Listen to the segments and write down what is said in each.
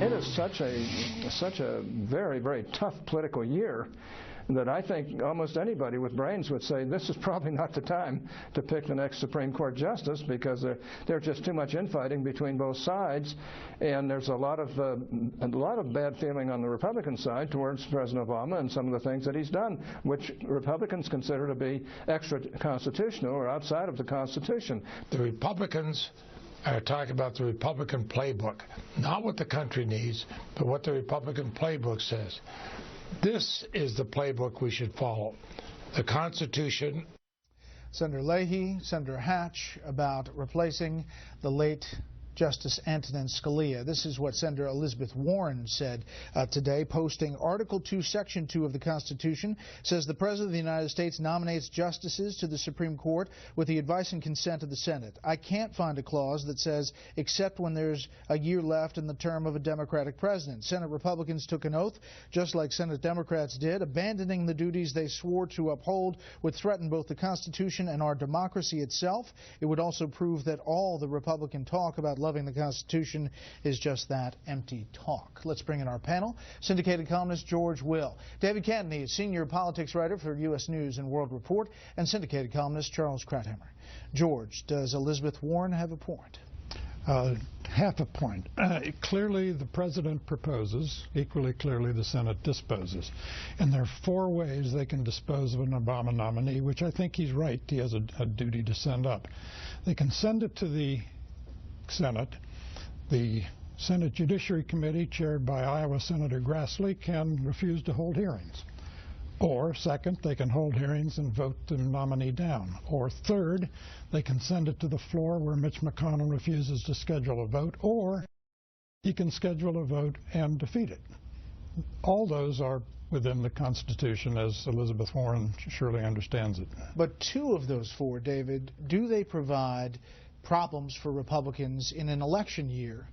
It is such a very, very tough political year that I think almost anybody with brains would say this is probably not the time to pick the next Supreme Court justice, because there's just too much infighting between both sides, and there's a lot of bad feeling on the Republican side towards President Obama and some of the things that he's done, which Republicans consider to be extra-constitutional or outside of the Constitution. The Republicans are talking about the Republican playbook, not what the country needs, but what the Republican playbook says. This is the playbook we should follow. The Constitution. Senator Leahy, Senator Hatch, about replacing the late Justice Antonin Scalia. This is what Senator Elizabeth Warren said today, posting Article 2, Section 2 of the Constitution says the President of the United States nominates justices to the Supreme Court with the advice and consent of the Senate. I can't find a clause that says except when there's a year left in the term of a Democratic president. Senate Republicans took an oath, just like Senate Democrats did, abandoning the duties they swore to uphold would threaten both the Constitution and our democracy itself. It would also prove that all the Republican talk about loving the Constitution is just that, empty talk. Let's bring in our panel. Syndicated columnist George Will. David Cantony is senior politics writer for U.S. News and World Report, and syndicated columnist Charles Krauthammer. George, does Elizabeth Warren have a point? Half a point. Clearly the President proposes, equally clearly the Senate disposes. And there are 4 ways they can dispose of an Obama nominee, which I think he's right. He has a duty to send up. They can send it to the Senate. The Senate Judiciary Committee, chaired by Iowa Senator Grassley, can refuse to hold hearings. Or, second, they can hold hearings and vote the nominee down. Or, third, they can send it to the floor where Mitch McConnell refuses to schedule a vote. Or, he can schedule a vote and defeat it. All those are within the Constitution, as Elizabeth Warren surely understands it. But 2 of those 4, David, do they provide problems for Republicans in an election year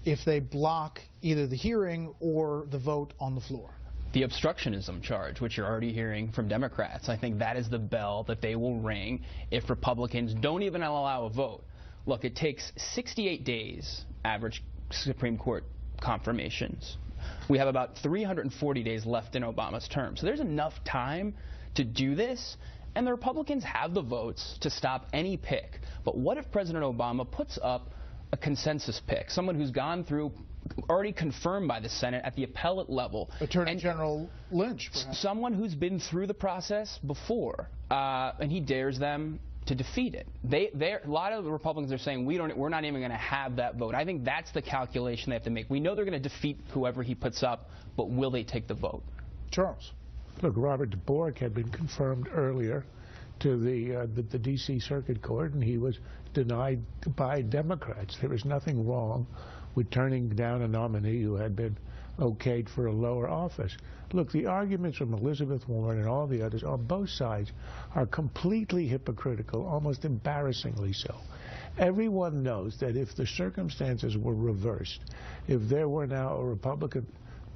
if they block either the hearing or the vote on the floor? The obstructionism charge, which you're already hearing from Democrats, I think that is the bell that they will ring if Republicans don't even allow a vote. Look, it takes 68 days, average Supreme Court confirmations. We have about 340 days left in Obama's term. So there's enough time to do this. And the Republicans have the votes to stop any pick. But what if President Obama puts up a consensus pick, someone who's gone through, already confirmed by the Senate at the appellate level? Attorney General Lynch, perhaps. Someone who's been through the process before, and he dares them to defeat it. A lot of the Republicans are saying we're not even going to have that vote. I think that's the calculation they have to make. We know they're going to defeat whoever he puts up, but will they take the vote? Charles. Look, Robert DeBork had been confirmed earlier to the D.C. Circuit Court, and he was denied by Democrats. There was nothing wrong with turning down a nominee who had been okayed for a lower office. Look, the arguments from Elizabeth Warren and all the others on both sides are completely hypocritical, almost embarrassingly so. Everyone knows that if the circumstances were reversed, if there were now a Republican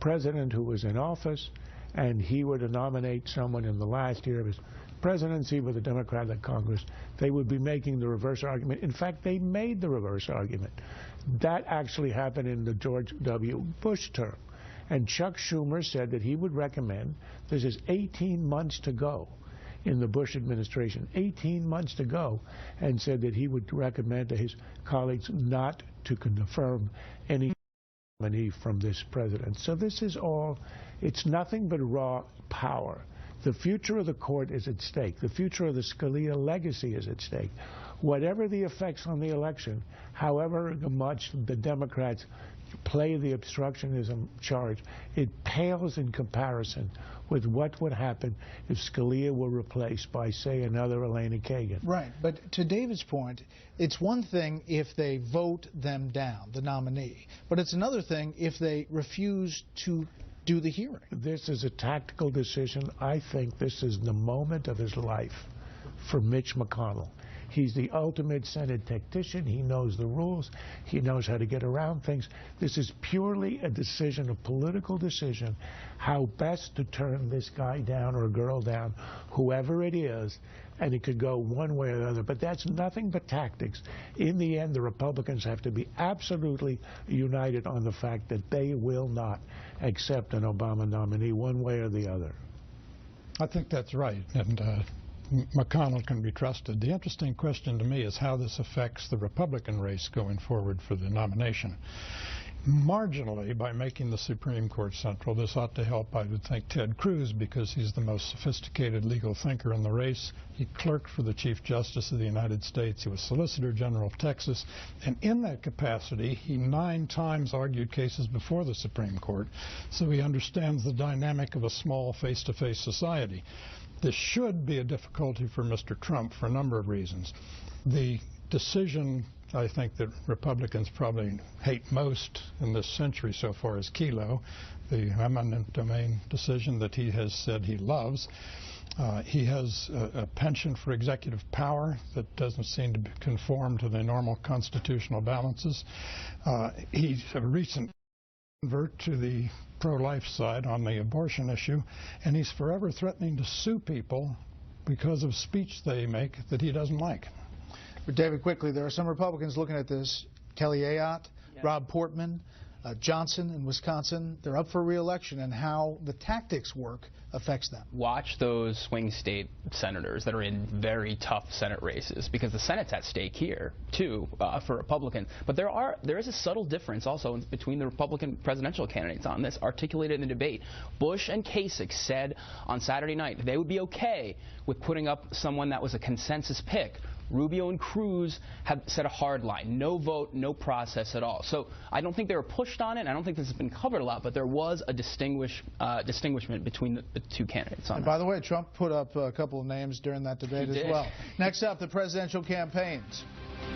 president who was in office, and he were to nominate someone in the last year of his presidency with a Democratic Congress, they would be making the reverse argument. In fact, they made the reverse argument. That actually happened in the George W. Bush term. And Chuck Schumer said that he would recommend, this is 18 months to go in the Bush administration, 18 months to go, and said that he would recommend to his colleagues not to confirm any nominee from this president. So this is all, it's nothing but raw power. The future of the court is at stake. The future of the Scalia legacy is at stake. Whatever the effects on the election, however much the Democrats play the obstructionism charge, it pales in comparison with what would happen if Scalia were replaced by, say, another Elena Kagan. Right, but to David's point, it's one thing if they vote them down, the nominee, but it's another thing if they refuse to do the hearing. This is a tactical decision. I think this is the moment of his life for Mitch McConnell. He's the ultimate Senate tactician. He knows the rules. He knows how to get around things. This is purely a decision, a political decision, how best to turn this guy down or girl down, whoever it is, and it could go one way or the other. But that's nothing but tactics. In the end, the Republicans have to be absolutely united on the fact that they will not accept an Obama nominee one way or the other. I think that's right, and McConnell can be trusted. The interesting question to me is how this affects the Republican race going forward for the nomination. Marginally, by making the Supreme Court central, this ought to help, I would think, Ted Cruz, because he's the most sophisticated legal thinker in the race. He clerked for the Chief Justice of the United States. He was Solicitor General of Texas. And in that capacity, he 9 times argued cases before the Supreme Court, so he understands the dynamic of a small face-to-face society. This should be a difficulty for Mr. Trump for a number of reasons. The decision I think that Republicans probably hate most in this century so far is Kelo, the eminent domain decision that he has said he loves. He has a penchant for executive power that doesn't seem to conform to the normal constitutional balances. He's a recent convert to the pro-life side on the abortion issue, and he's forever threatening to sue people because of speech they make that he doesn't like. But David, quickly, there are some Republicans looking at this. Kelly Ayotte, Rob Portman, Johnson in Wisconsin. They're up for re-election, and how the tactics work affects them. Watch those swing state senators that are in very tough Senate races, because the Senate's at stake here, too, for Republicans. But there is a subtle difference also between the Republican presidential candidates on this, articulated in the debate. Bush and Kasich said on Saturday night they would be okay with putting up someone that was a consensus pick. Rubio and Cruz have set a hard line. No vote, no process at all. So I don't think they were pushed on it. I don't think this has been covered a lot, but there was a distinguishment between the two candidates on And by the way, Trump put up a couple of names during that debate as well. Next up, the presidential campaigns.